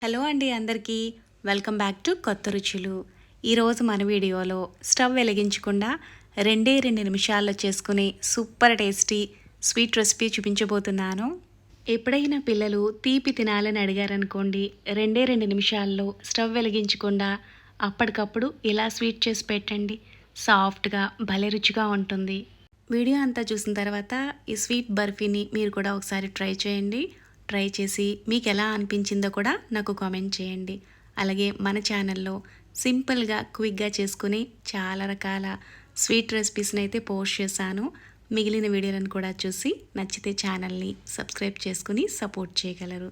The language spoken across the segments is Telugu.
హలో అండి అందరికీ వెల్కమ్ బ్యాక్ టు కొత్త రుచులు. ఈరోజు మన వీడియోలో స్టవ్ వెలిగించకుండా 2 నిమిషాల్లో చేసుకునే సూపర్ టేస్టీ స్వీట్ రెసిపీ చూపించబోతున్నాను. ఎప్పుడైనా పిల్లలు తీపి తినాలని అడిగారనుకోండి, 2 నిమిషాల్లో స్టవ్ వెలిగించకుండా అప్పటికప్పుడు ఇలా స్వీట్ చేసి పెట్టండి. సాఫ్ట్గా భలే రుచిగా ఉంటుంది. వీడియో అంతా చూసిన తర్వాత ఈ స్వీట్ బర్ఫీని మీరు కూడా ఒకసారి ట్రై చేయండి. ట్రై చేసి మీకు ఎలా అనిపించిందో కూడా నాకు కామెంట్ చేయండి. అలాగే మన ఛానల్లో సింపుల్గా క్విక్గా చేసుకుని చాలా రకాల స్వీట్ రెసిపీస్ని అయితే పోస్ట్ చేశాను. మిగిలిన వీడియోలను కూడా చూసి నచ్చితే ఛానల్ని సబ్స్క్రైబ్ చేసుకుని సపోర్ట్ చేయగలరు.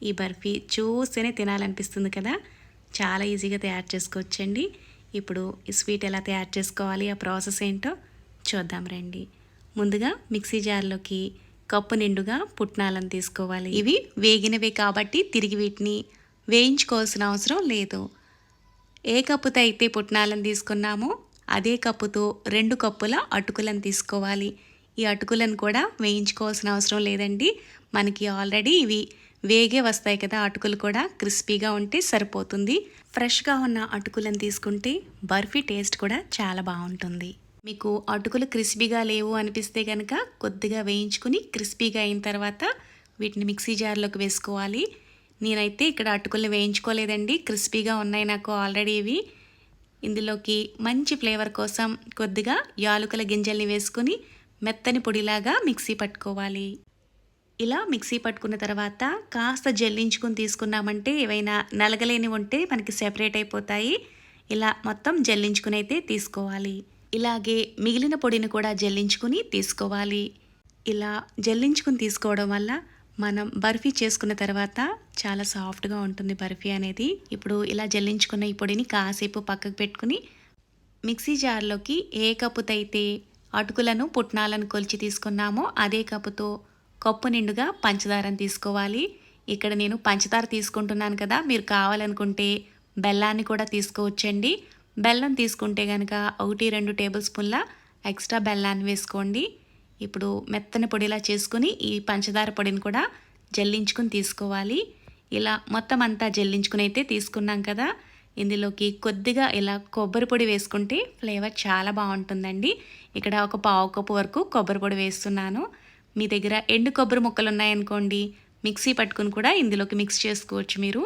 ఈ బర్ఫీ చూస్తేనే తినాలనిపిస్తుంది కదా. చాలా ఈజీగా తయారు చేసుకోవచ్చండి. ఇప్పుడు ఈ స్వీట్ ఎలా తయారు చేసుకోవాలి, ఆ ప్రాసెస్ ఏంటో చూద్దాం రండి. ముందుగా మిక్సీ జార్లోకి కప్పు నిండుగా పుట్నాలను తీసుకోవాలి. ఇవి వేగినవే కాబట్టి తిరిగి వీటిని వేయించుకోవాల్సిన అవసరం లేదు. ఏ కప్పుతో అయితే పుట్నాలను తీసుకున్నామో అదే కప్పుతో 2 కప్పుల అటుకులను తీసుకోవాలి. ఈ అటుకులను కూడా వేయించుకోవాల్సిన అవసరం లేదండి. మనకి ఆల్రెడీ ఇవి వేగే వస్తాయి కదా, అటుకులు కూడా క్రిస్పీగా ఉంటే సరిపోతుంది. ఫ్రెష్గా ఉన్న అటుకులను తీసుకుంటే బర్ఫీ టేస్ట్ కూడా చాలా బాగుంటుంది. మీకు అటుకులు క్రిస్పీగా లేవు అనిపిస్తే కనుక కొద్దిగా వేయించుకుని క్రిస్పీగా అయిన తర్వాత వీటిని మిక్సీ జార్లోకి వేసుకోవాలి. నేనైతే ఇక్కడ అటుకుల్ని వేయించుకోలేదండి, క్రిస్పీగా ఉన్నాయి నాకు ఆల్రెడీ ఇవి. ఇందులోకి మంచి ఫ్లేవర్ కోసం కొద్దిగా యాలకుల గింజల్ని వేసుకుని మెత్తని పొడిలాగా మిక్సీ పట్టుకోవాలి. ఇలా మిక్సీ పట్టుకున్న తర్వాత కాస్త జల్లించుకుని తీసుకున్నామంటే ఏవైనా నలగలేని ఉంటే మనకి సెపరేట్ అయిపోతాయి. ఇలా మొత్తం జల్లించుకుని అయితే తీసుకోవాలి. ఇలాగే మిగిలిన పొడిని కూడా జల్లించుకుని తీసుకోవాలి. ఇలా జల్లించుకుని తీసుకోవడం వల్ల మనం బర్ఫీ చేసుకున్న తర్వాత చాలా సాఫ్ట్గా ఉంటుంది బర్ఫీ అనేది. ఇప్పుడు ఇలా జల్లించుకున్న ఈ పొడిని కాసేపు పక్కకు పెట్టుకుని మిక్సీ జార్లోకి ఏ కప్పుతో అయితే అటుకులను పుట్నాలను కొలిచి తీసుకున్నామో అదే కప్పుతో కప్పు నిండుగా పంచదారని తీసుకోవాలి. ఇక్కడ నేను పంచదార తీసుకుంటున్నాను కదా, మీరు కావాలనుకుంటే బెల్లాన్ని కూడా తీసుకోవచ్చండి. బెల్లం తీసుకుంటే కనుక 1-2 టేబుల్ స్పూన్ల ఎక్స్ట్రా బెల్లాన్ని వేసుకోండి. ఇప్పుడు మెత్తని పొడిలా చేసుకుని ఈ పంచదార పొడిని కూడా జల్లించుకుని తీసుకోవాలి. ఇలా మొత్తం అంతా జల్లించుకుని అయితే తీసుకున్నాం కదా, ఇందులోకి కొద్దిగా ఇలా కొబ్బరి పొడి వేసుకుంటే ఫ్లేవర్ చాలా బాగుంటుందండి. ఇక్కడ ఒక పావు కప్పు వరకు కొబ్బరి పొడి వేస్తున్నాను. మీ దగ్గర ఎండు కొబ్బరి ముక్కలు ఉన్నాయనుకోండి, మిక్సీ పట్టుకుని కూడా ఇందులోకి మిక్స్ చేసుకోవచ్చు మీరు.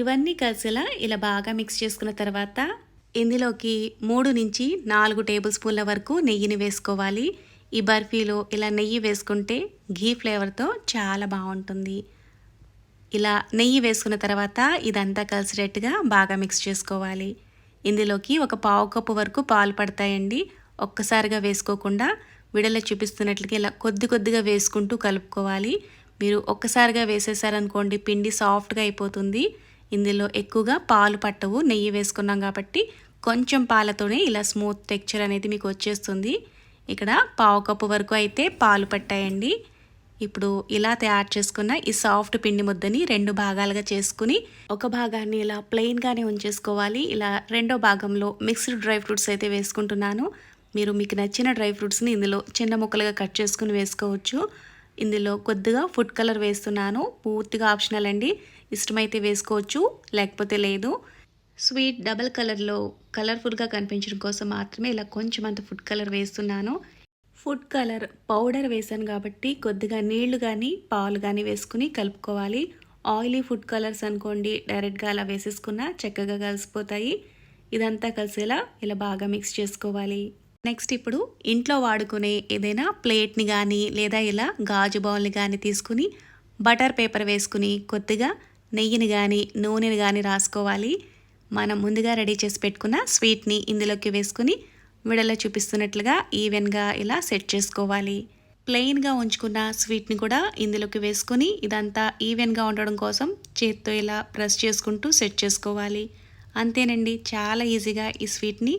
ఇవన్నీ కలిసేలా ఇలా బాగా మిక్స్ చేసుకున్న తర్వాత ఇందులోకి 3-4 టేబుల్ స్పూన్ల వరకు నెయ్యిని వేసుకోవాలి. ఈ బర్ఫీలో ఇలా నెయ్యి వేసుకుంటే ఘీ ఫ్లేవర్తో చాలా బాగుంటుంది. ఇలా నెయ్యి వేసుకున్న తర్వాత ఇదంతా కలిసేటట్టుగా బాగా మిక్స్ చేసుకోవాలి. ఇందులోకి ఒక పావు కప్పు వరకు పాలు పడతాయండి. ఒక్కసారిగా వేసుకోకుండా విడలో చూపిస్తున్నట్లుగా ఇలా కొద్దిగా వేసుకుంటూ కలుపుకోవాలి. మీరు ఒక్కసారిగా వేసేసారనుకోండి పిండి సాఫ్ట్గా అయిపోతుంది. ఇందులో ఎక్కువగా పాలు పట్టవు, నెయ్యి వేసుకున్నాం కాబట్టి కొంచెం పాలతోనే ఇలా స్మూత్ టెక్చర్ అనేది మీకు వచ్చేస్తుంది. ఇక్కడ పావు కప్పు వరకు అయితే పాలు పట్టాయండి. ఇప్పుడు ఇలా తయారు చేసుకున్న ఈ సాఫ్ట్ పిండి ముద్దని 2 భాగాలుగా చేసుకుని ఒక భాగాన్ని ఇలా ప్లెయిన్గానే ఉంచేసుకోవాలి. ఇలా రెండో భాగంలో మిక్స్డ్ డ్రై ఫ్రూట్స్ అయితే వేసుకుంటున్నాను. మీరు మీకు నచ్చిన డ్రై ఫ్రూట్స్ని ఇందులో చిన్న ముక్కలుగా కట్ చేసుకుని వేసుకోవచ్చు. ఇందులో కొద్దిగా ఫుడ్ కలర్ వేస్తున్నాను, పూర్తిగా ఆప్షనల్ అండి. ఇష్టమైతే వేసుకోవచ్చు, లేకపోతే లేదు. స్వీట్ డబల్ కలర్లో కలర్ఫుల్గా కనిపించడం కోసం మాత్రమే ఇలా కొంచెం అంత ఫుడ్ కలర్ వేస్తున్నాను. ఫుడ్ కలర్ పౌడర్ వేసాను కాబట్టి కొద్దిగా నీళ్లు కానీ పాలు కానీ వేసుకుని కలుపుకోవాలి. ఆయిలీ ఫుడ్ కలర్స్ అనుకోండి, డైరెక్ట్గా అలా వేసేసుకున్నా చక్కగా కలిసిపోతాయి. ఇదంతా కలిసేలా ఇలా బాగా మిక్స్ చేసుకోవాలి. నెక్స్ట్ ఇప్పుడు ఇంట్లో వాడుకునే ఏదైనా ప్లేట్ని కానీ లేదా ఇలా గాజు బౌల్ని కానీ తీసుకుని బటర్ పేపర్ వేసుకుని కొద్దిగా నెయ్యిని కానీ నూనెని కానీ రాసుకోవాలి. మనం ముందుగా రెడీ చేసి పెట్టుకున్న స్వీట్ని ఇందులోకి వేసుకుని విడలో చూపిస్తున్నట్లుగా ఈవెన్గా ఇలా సెట్ చేసుకోవాలి. ప్లెయిన్గా ఉంచుకున్న స్వీట్ని కూడా ఇందులోకి వేసుకుని ఇదంతా ఈవెన్గా ఉండడం కోసం చేత్తో ఇలా ప్రెస్ చేసుకుంటూ సెట్ చేసుకోవాలి. అంతేనండి, చాలా ఈజీగా ఈ స్వీట్ని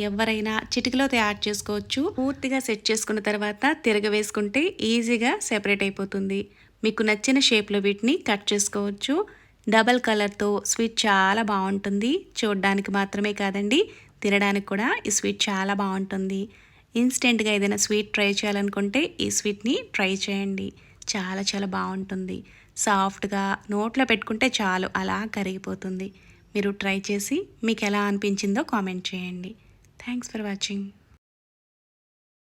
ఎవరైనా చిటికలో తయారు చేసుకోవచ్చు. పూర్తిగా సెట్ చేసుకున్న తర్వాత తిరగవేసుకుంటే ఈజీగా సెపరేట్ అయిపోతుంది. మీకు నచ్చిన షేప్లో వీటిని కట్ చేసుకోవచ్చు. డబల్ కలర్తో స్వీట్ చాలా బాగుంటుంది. చూడడానికి మాత్రమే కాదండి, తినడానికి కూడా ఈ స్వీట్ చాలా బాగుంటుంది. ఇన్స్టెంట్గా ఏదైనా స్వీట్ ట్రై చేయాలనుకుంటే ఈ స్వీట్ని ట్రై చేయండి. చాలా బాగుంటుంది. సాఫ్ట్గా నోట్లో పెట్టుకుంటే చాలు అలా కరిగిపోతుంది. మీరు ట్రై చేసి మీకు ఎలా అనిపించిందో కామెంట్ చేయండి. Thanks for watching.